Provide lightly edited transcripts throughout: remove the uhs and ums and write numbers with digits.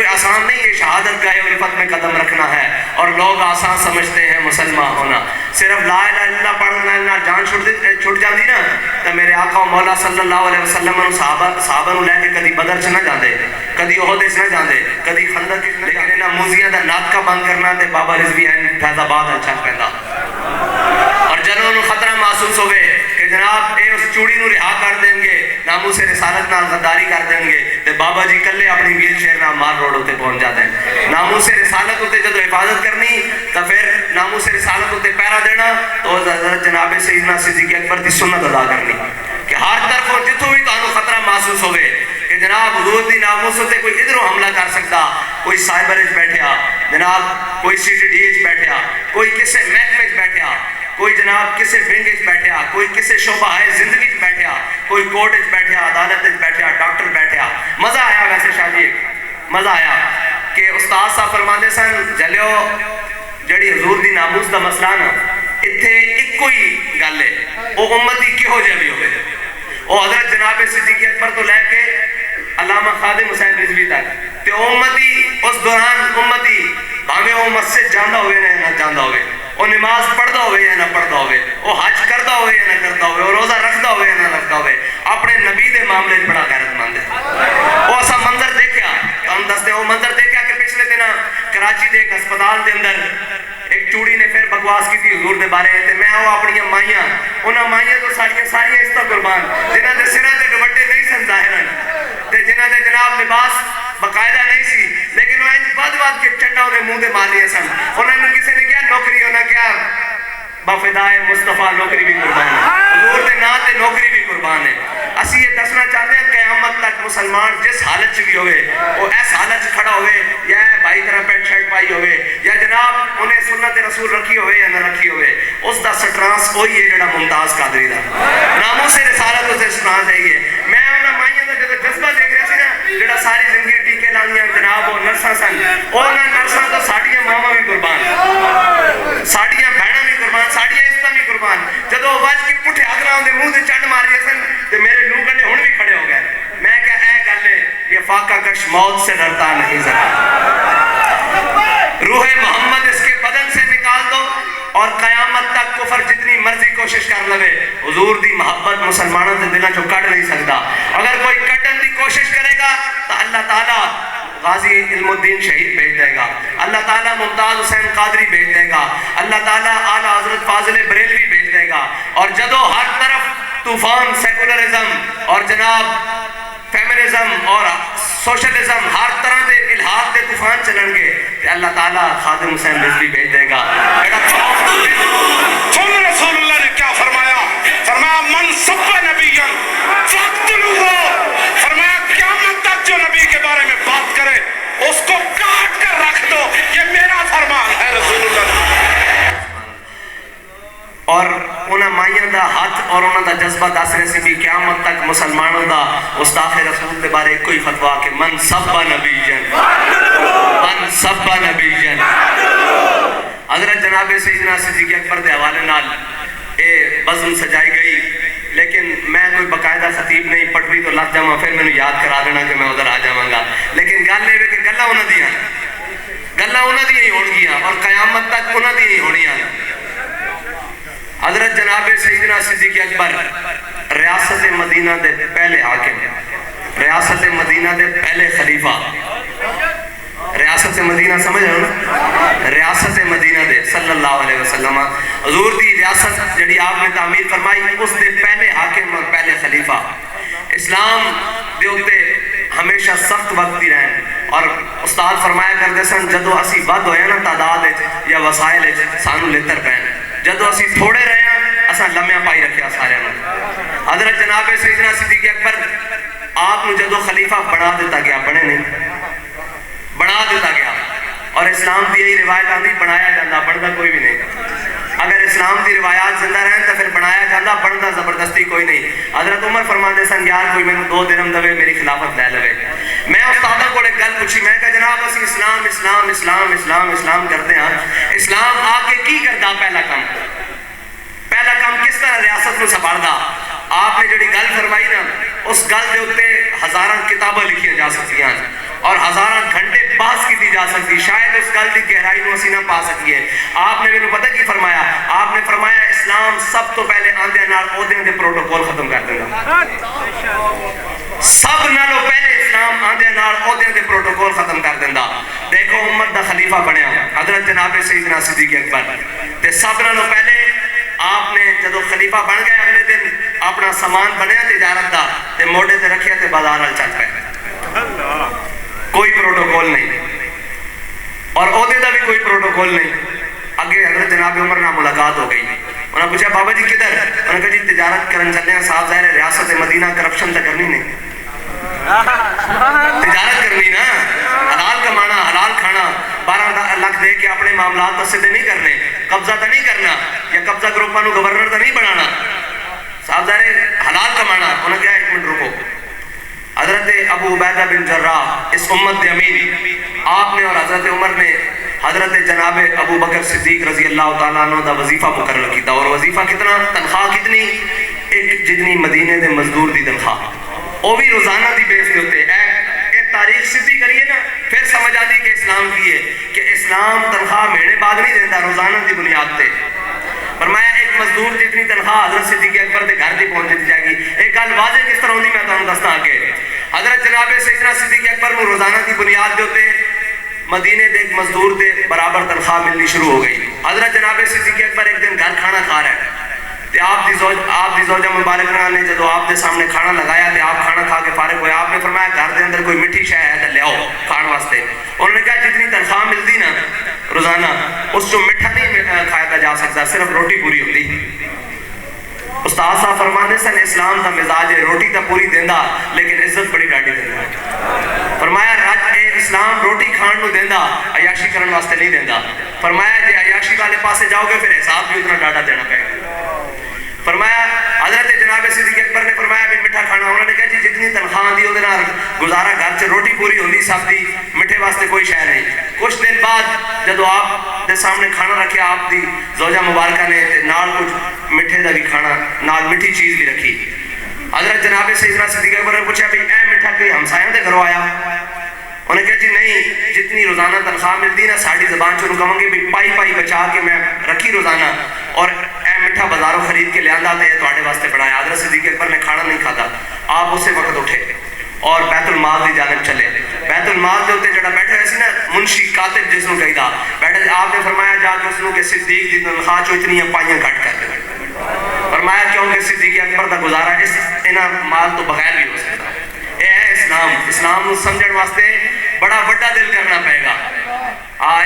کوئی آسان نہیں ہے شہادت کا عرفت میں قدم رکھنا ہے، اور لوگ آسان سمجھتے ہیں مسلمان ہونا۔ صرف لا الہ الا اللہ پڑھنا جان چھٹ جاندی نا تو میرے آقا و مولا صلی اللہ علیہ وسلم صحابہ نو لے کے کدی بدر چ نہ جاندے، کدی احد چ نہ جاندے، کدی خندق، لیکن انہاں موزیاں دا ناطقہ بند کرنا تے بابا رضوی فیض آباد اچھا پیندا، اور جنہوں انہوں خطرہ محسوس ہوئے کہ جناب اے اس چوڑی نو رہا کر دیں گے، ناموس رسالت نال غداری کر دیں گے، تے بابا جی کلے اپنی ویل چیئر نال مار روڈ ہوتے پہنچ جاتے ہیں۔ ناموس رسالت ہوتے جدو حفاظت کرنی تو پھر ناموس رسالت ہوتے پیرا دینا تو حضرت جناب سیدنا صدیق اکبر دی سنت ادا کرنی کہ ہر طرف جتوں بھی تانوں خطرہ محسوس ہوئے کہ جناب حضور دی ناموس ہوتے کوئی ادھروں حملہ کر سکتا، کوئی سائبر اچ بیٹھیا، جناب کوئی سی ٹی ڈی اچ بیٹھیا، کوئی کسے محکمے اچ بیٹھیا، کوئی جناب کسے بینک اچ بیٹھیا، کوئی کسے شعبہ ہے زندگی اچ بیٹھیا، کوئی کورٹ اچ بیٹھیا، عدالت اچ بیٹھیا، ڈاکٹر بیٹھیا۔ مزہ آیا ویسے شاہ جی، مزہ آیا کہ استاد صاحب فرماندے سن جلیو جڑی حضور دی ناموس دا مسئلہ نا اتھے ایک کوئی گل ہے، وہ امتی کہو جہ بھی ہوئے، وہ حضرت جناب صدیق اکبر تو لے کے علامہ خادم حسین رضوی تک تے امتی اس دوران امتی بھاویں وہ مسجد جاندہ ہوئے نہ جاندہ ہوئے، وہ نماز پڑھتا ہوئے یا نہ پڑھتا ہوئے، وہ حج کرتا ہوئے یا نہ کرتا ہوئے، وہ روزہ رکھتا ہوئے یا نہ رکھتا ہوئے، اپنے نبی دے معاملے بڑا غیرت مند ہے۔ وہ ایسا منظر دیکھیا، ہم دستے وہ منظر دیکھیا کہ پچھلے دن کراچی دے ایک ہسپتال دے اندر ایک چوڑی نے پھر بکواس کی تھی حضور دے بارے تے میں وہ اپنی مائیاں انہاں مائیاں تو ساریاں اس طرح قربان جنہاں دے سراں تے دوپٹے نہیں سن ظاہرن تے جنہاں دے جناب لباس باقاعدہ نہیں سی، لیکن وہ بد کے چنڈا انہیں منہ دے مار رہے سن۔ انہوں نے کسی نے کیا نوکری، انہوں نے کیا بفدائے مصطفیٰ نوکری بھی قربان ہے، حضور دے نا تے نوکری بھی قربان ہے۔ اسی یہ دسنا چاہتے ہیں قیامت تک مسلمان جس حالت چ بھی ہوئے وہ ایس حالت چ کھڑا ہوئے یا بھائی طرح پینٹ شرٹ پائی ہوئے یا جناب انہیں سنت رسول رکھی ہوئے یا نہ رکھی ہوئے، اس دا سٹرانس وہی ہے جڑا ممتاز قادری دا ناموس رسالت اسے سٹرانس ہے یہ۔ میں انہاں مائیاں دا جدو جذبہ دیکھ رہا سی نا جڑا ساری زندگی ٹیکے لانیاں جناب وہ نرساں سن، انہاں نرساں تو ساڈیاں ماواں بھی قربان، ساڈیاں بہناں بھی قربان، ساڈیاں عزتاں بھی قربان۔ جدو وج کے پٹھے اگراں دے منہ تے چنڈ ماری سن تے میرے لوگ نے ہن بھی کھڑے ہو گئے۔ میں کہا اے گل ہے یہ فاقہ کش موت سے ڈرتا نہیں ذرا، روح محمد اس کے بدن سے نکال دو اور قیامت تک کفر جتنی مرضی کوشش کر لوے حضور دی محبت مسلمانوں سے دلوں چوں کٹ نہیں سکتا۔ اگر کوئی کٹن دی کوشش کرے گا تو اللہ تعالیٰ غازی علم الدین شہید بھیج دے گا، اللہ تعالیٰ ممتاز حسین قادری بھیج دے گا، اللہ تعالیٰ اعلیٰ حضرت فاضل بریلوی بھیج دے گا، اور جدو ہر طرف طوفان سیکولرزم اور جناب فیمنزم اور سوشلزم ہر طرح دے الہاد دے طوفان چلن گے کہ اللہ تعالیٰ خادم حسین رضوی بھیج دے گا۔ سن رسول اللہ نے کیا فرمایا؟ فرمایا من سب نبیًا فاقتلوہ، فرمایا قیامت تک جو نبی کے بارے میں بات کرے اس کو کاٹ کر رکھ دو، یہ میرا فرمان ہے رسول اللہ۔ اور انہاں مائیاں دا ہاتھ اور انہاں دا جذبہ دس رہے سی بھی قیامت تک مسلمانوں دا گستاخ رسول دے بارے کوئی فتویٰ کہ من سب نبی جن، من سب نبی جن۔ حضرت جناب سیدنا صدیق اکبر دے حوالے نال اے بزم سجائی گئی، لیکن میں کوئی باقاعدہ خطیب نہیں، پٹوی تو لگ جاواں پھر میں یاد کرا دینا کہ میں ادھر آ جاواں گا، لیکن گل یہ ہے کہ گلاں انہاں دیاں ہی ہون گیاں اور قیامت تک انہاں دی ہی ہونیاں۔ حضرت جناب سیدنا صدیق اکبر ریاست مدینہ دے پہلے حاکم، ریاست مدینہ دے پہلے خلیفہ، ریاست مدینہ سمجھ رہے ہو نا، ریاست مدینہ دے صلی اللہ علیہ وسلم حضور دی ریاست جڑی آپ نے تعمیر فرمائی اس دے پہلے حاکم اور پہلے خلیفہ۔ اسلام دے ہوتے ہمیشہ سخت وقت ہی رہن، اور استاد فرمایا کرتے سن جدو اسی ود ہوئے نا تعداد یا وسائل سانو لتر پہن، جدو اسی تھوڑے رہے ہیں اساں لمحہ پائی رکھیا سارے نے۔ حضرت جناب سیدنا صدیق اکبر آپ نے جدو خلیفہ بنا دیتا گیا، بنے نہیں بنا دیتا گیا، اور اسلام دی یہی روایت آندی بنایا جاندہ بنتا کوئی بھی نہیں۔ اگر اسلام دی روایات زندہ رہیں تو پھر بنایا جاندہ بنتا زبردستی کوئی نہیں۔ حضرت عمر فرماندے سن یار کوئی میں 2 درہم دوے میری خلافت لے لوے۔ میں استادہ کو ایک گل پوچھی، میں کہا جناب اسی اسلام اسلام اسلام اسلام اسلام کرتے ہیں، اسلام آ کے کی کرتا پہلا کام کس طرح ریاست میں سنبھالدا؟ آپ نے جڑی گل فرمائی نا اس گل دے اوتے ہزاراں کتاباں لکھیاں جا سکتیاں اور ہزاراں گھنٹے بحث کی جا سکتی, شاید اس گل کی گہرائی کو اسی نہ پا سکیے. آپ نے مینوں پتہ کی فرمایا, آپ نے فرمایا اسلام سب تو پہلے آندے نال عہدے دے پروٹوکول ختم کر دیندا. سب نالوں پہلے اسلام آندے نال عہدے دے پروٹوکول ختم کر دیندا. دیکھو امت دا خلیفہ بنیا حضرت جناب سیدنا صدیق اکبر, تے سب نالوں پہلے آپ نے جدو خلیفہ بن گئے اگلے دن اپنا سامان بنیا تجارت دا تے موڑے تے رکھیا تے بازار وال چل پئے. کوئی پروٹوکول نہیں اور عہدے دا بھی کوئی پروٹوکول نہیں. اگے حضرت جناب عمر نال ملاقات ہو گئی. انہوں نے پوچھا بابا جی کدھر؟ انہوں نے کہا جی تجارت کرن چلے ہیں. صاحب ظاہر ہے ریاست مدینہ کرپشن تو کرنی نہیں, تجارت کرنی نا, حلال کمانا حلال کھانا, 12 لاکھ دے کے اپنے معاملات تو سیدھے نہیں کرنے, قبضہ تو نہیں کرنا یا قبضہ گروپاں نو گورنر تو نہیں بنانا. صاحب ظاہر ہے حلال کمانا. انہوں نے کہا ایک منٹ رکو, حضرت ابو عبیدہ بن جراح اس امت دے امین, آپ نے اور حضرت عمر نے حضرت جناب ابو بکر صدیق رضی اللہ تعالیٰ عنہ دا وظیفہ مقرر کیتا. اور وظیفہ کتنا, تنخواہ کتنی, ایک جتنی مدینے دے مزدور دی تنخواہ, وہ بھی روزانہ دی بیس دے ہوتے. ایک تاریخ سیدھی کریے نا پھر سمجھ آتی کہ اسلام کی ہے, کہ اسلام تنخواہ مہینے بعد نہیں دیتا, روزانہ دی بنیاد پہ. فرمایا ایک مزدور جتنی تنخواہ حضرت صدیق اکبر کے گھر تک پہنچ جائے گی. ایک گل واضح کس طرح ہوتی میں تمہیں دستا کہ حضرت جناب سیدنا صدیق اکبر کو روزانہ دی بنیاد دے ہوتے مدینے دے ایک مزدور دے برابر تنخواہ ملنی شروع ہو گئی. حضرت جناب صدیق اکبر ایک دن گھر کھانا کھا رہے ہیں, آپ دی زوجہ مبارکہ نے جدو آپ دے سامنے کھانا لگایا تے آپ کھانا کھا کے فارغ ہوئے, آپ نے فرمایا گھر دے اندر کوئی مٹھی شے ہے تے لے آؤ کھان واسطے. انہوں نے کہا جتنی تنخواہ ملتی نا روزانہ اس جو میٹھا نہیں کھایا جا سکتا, صرف روٹی پوری ہوتی. استاد صاحب فرمانے سن اسلام دا مزاج ہے روٹی تا پوری دیندا لیکن عزت بڑی ڈاڈی دیندا. فرمایا اسلام روٹی کھان نو دیندا, عیاشی کرن واسطے نہیں دیندا. فرمایا جے عیاشی والے پاسے جاؤ گے پھر حساب بھی اتنا ڈاڈا دینا پڑے گا. فرمایا حضرت جناب صدیق اکبر نے فرمایا بھی میٹھا کھانا. انہوں نے کہا جی جتنی تنخواہ دی اودے نال گزارا گھر چ روٹی پوری ہوندی سب دی, میٹھے واسطے کوئی شے نہیں. کچھ دن بعد جدو آپ دے سامنے کھانا رکھیا آپ دی زوجہ مبارکہ نے نال کچھ میٹھے دا بھی کھانا نال میٹھی چیز بھی رکھی. حضرت جناب سیدنا صدیق اکبر نے پوچھا بھئی اے میٹھا کوئی ہمسایاں دے گھروں آیا؟ انہوں نے کہا جی نہیں, جتنی روزانہ تنخواہ ملتی نا ساڑی زبان چ کہوں گے بھی پائی پائی بچا کے میں رکھی روزانہ, اور اے میٹھا بازاروں خرید کے لے آندا تے تواڈے واسطے بنایا. حضرت صدیق اکبر نے کھانا نہیں کھادا. آپ اسی وقت اٹھے اور بیت المال دی جانب چلے. بیت المال دے اوتے جڑا بیٹھا ہویا سی نا منشی کاتب جس نوں کہیدا بیٹھے, آپ نے فرمایا جا کے اس نوں کہ صدیق دی تنخواہ چوں اتنی پائیاں کٹ کر دے. فرمایا کیونکہ صدیق اکبر دا گزارا اس انہاں مال تو بغیر بھی ہو سکتا. اے ہے اسلام. اسلام نو سمجھن واسطے بڑا بڑا دل کرنا پائے گا.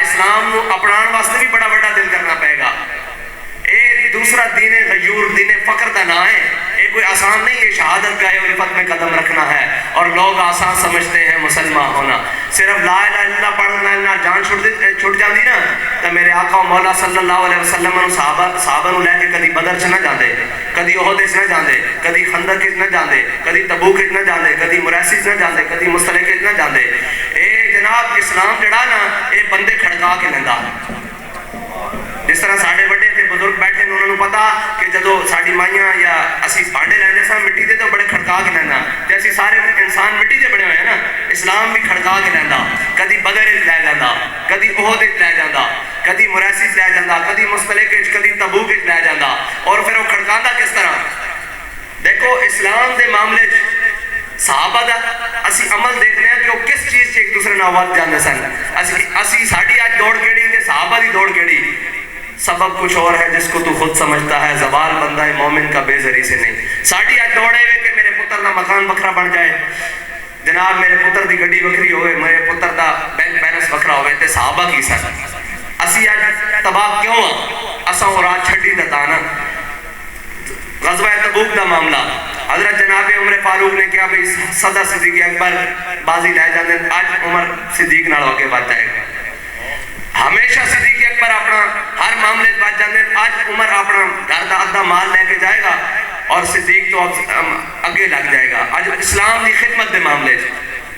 اسلام نو اپنان واسطے بھی بڑا بڑا دل کرنا پائے گا. اے دوسرا دین غیور, دین فقر دا نام ہے. یہ کوئی آسان نہیں ہے شہادت کا عرفت میں قدم رکھنا ہے, اور لوگ آسان سمجھتے ہیں مسلمان ہونا. صرف لا الہ الا اللہ پڑھنا جان چھٹ جاندی نا تو میرے آقا مولا صلی اللہ علیہ وسلم صحابہ نو لے کے کدی بدر چ نہ جاندے, کدی احد چ نہ جاندے, کدی خندق چ نہ جاندے, کدی تبوک چ نہ جاندے, کدی مریسی چ نہ جاندے, کدی مستلق چ نہ جاندے. اے جناب اسلام جڑا نا اے بندے کھڑکا کے لیندا. جس طرح ساڑھے بڑے تھے بزرگ بیٹھے انہوں نے پتا کہ جدو ساڑھی مائیاں یا اسی بانڈے لیندے ساں مٹی دے تو بڑے کھڑکا کے لینا, جیسے سارے انسان مٹی دے بڑے ہوئے ہیں نا, اسلام بھی کھڑکا کے لینا. کدی بدر لے جاندہ, کدی احد لے جاندہ, کدی مریسی لے جاندہ, کدی مستلق کدی تبوک لے جاندہ. اور پھر وہ کھڑکاندہ کس طرح؟ دیکھو اسلام دے معاملے صحابہ دا اسی عمل دیکھنے ہیں کہ وہ کس چیز سے ایک دوسرے ناوات جاندے سن. اسی ساڑھی آج دوڑ کیڑی تے صحابہ دی دوڑ کیڑی. سبب کچھ اور ہے جس کو تو خود سمجھتا ہے, زوال بندہ مومن کا بے ذری سے نہیں. ساڑھی آج دوڑے ہوئے کہ میرے پتر دا مکان بکھرا بن جائے, جناب میرے پتر دی گڈی بکھری ہوئے, میرے پتر دا بینک بیلنس بکھرا ہوئے. تے صحابہ کی سن اسی آج تباہ کیوں ہاں؟ اساں اور آج چھڑی دتانا غزوہ تبوک دا معاملہ. حضرت جناب عمر فاروق نے کیا بھئی صدر صدیق اکبر بازی لے جاندے, آج عمر صدیق نال ہو کے بات جائے گا. ہمیشہ صدیق اکبر اپنا ہر معاملے بات جاندے, آج عمر اپنا گھر دا ادھا مال لے کے جائے گا اور صدیق تو اگے لگ جائے گا. آج اسلام دی خدمت دے معاملے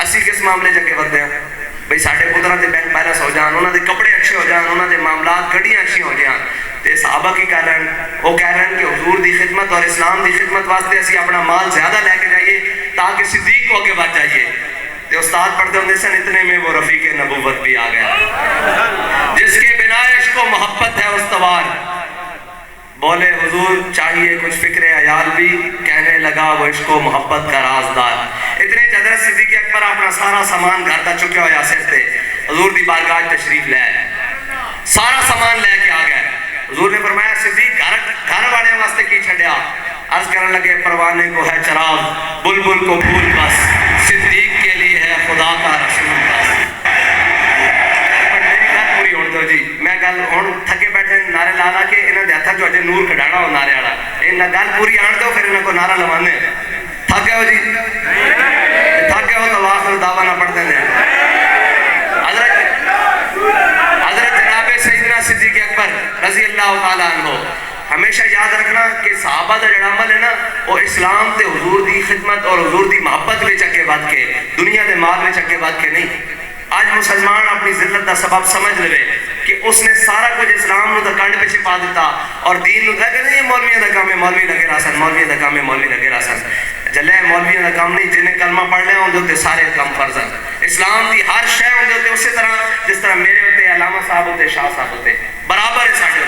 اسی کس معاملے جا کے بڑھتے ہیں بھئی ساڑھے پترہ دے بینک بیلنس ہو جان, انہوں دے کپڑے اچھے ہو جان, انہوں دے معاملات گھڑیاں اچھی ہو جان. تے صحابہ کی کہہ رہے ہیں, وہ کہہ رہے ہیں کہ حضور دی خدمت اور اسلام دی خدمت واسطے اسی اپنا مال زیادہ لے کے جائیے تاکہ صدیق کو آگے بڑھ جائیے. تے استاد پڑھتے ہوندے سن اتنے میں وہ رفیق نبوت بھی آ گیا جس کے بنا عشق و محبت ہے استوار. بولے حضور چاہیے کچھ فکر عیال بھی, کہنے لگا وہ عشق و محبت کا رازدار. اتنے حضرت صدیق اکبر اپنا سارا سامان گھر دا چکیا ہوا سر تے حضور دی بارگاہ تشریف لے آئے, سارا سامان لے کے آ گئے. حضور نے فرمایا صدیق گھر والے واسطے کی چھڑیا؟ عرض کرنے لگے پروانے کو ہے چراغ, بلبل کو پھول بس, صدیق کے لیے ہے خدا کا رسول بس. میری گل پوری ہونے دو جی, میں گل ہوں تھکے بیٹھے نعرے لا لا کے انہوں نے ہاتھوں چ اجے نور کڈانا ہو نعرے والا, انہیں گل پوری آن دو پھر انہوں کو نعرہ لوانے. تھک گئے ہو جی, تھک گئے ہو تو واخر دعویٰ نہ پڑھتے ہیں. حضرت جناب سیدنا صدیق اکبر رضی اللہ تعالیٰ عنہ, ہمیشہ یاد رکھنا کہ صحابہ دا جڑا عمل ہے نا وہ اسلام تے حضور دی خدمت اور حضور دی محبت وچ اگے ود کے دنیا دے مال وچ اگے ود کے نہیں. آج مسلمان اپنی ذلت دا سبب سمجھ لے کہ اس نے سارا کچھ اسلام نو دا کنڈ پیچھے پا دیتا اور دین نو کہہ کہ یہ مولویاں دا کام ہے, مولوی لگے راسن, مولویاں دا کام ہے, مولوی لگے راسن. جلے مولویاں دا کام نہیں, جنہیں کلمہ پڑھ لیا ہوں دے سارے کام فرض ہیں. اسلام دی ہر شے ہوں دے اسی طرح جس طرح میرے ہوتے علامہ صاحب ہوتے, شاہ صاحب ہوتے, برابر ہے ساڈے.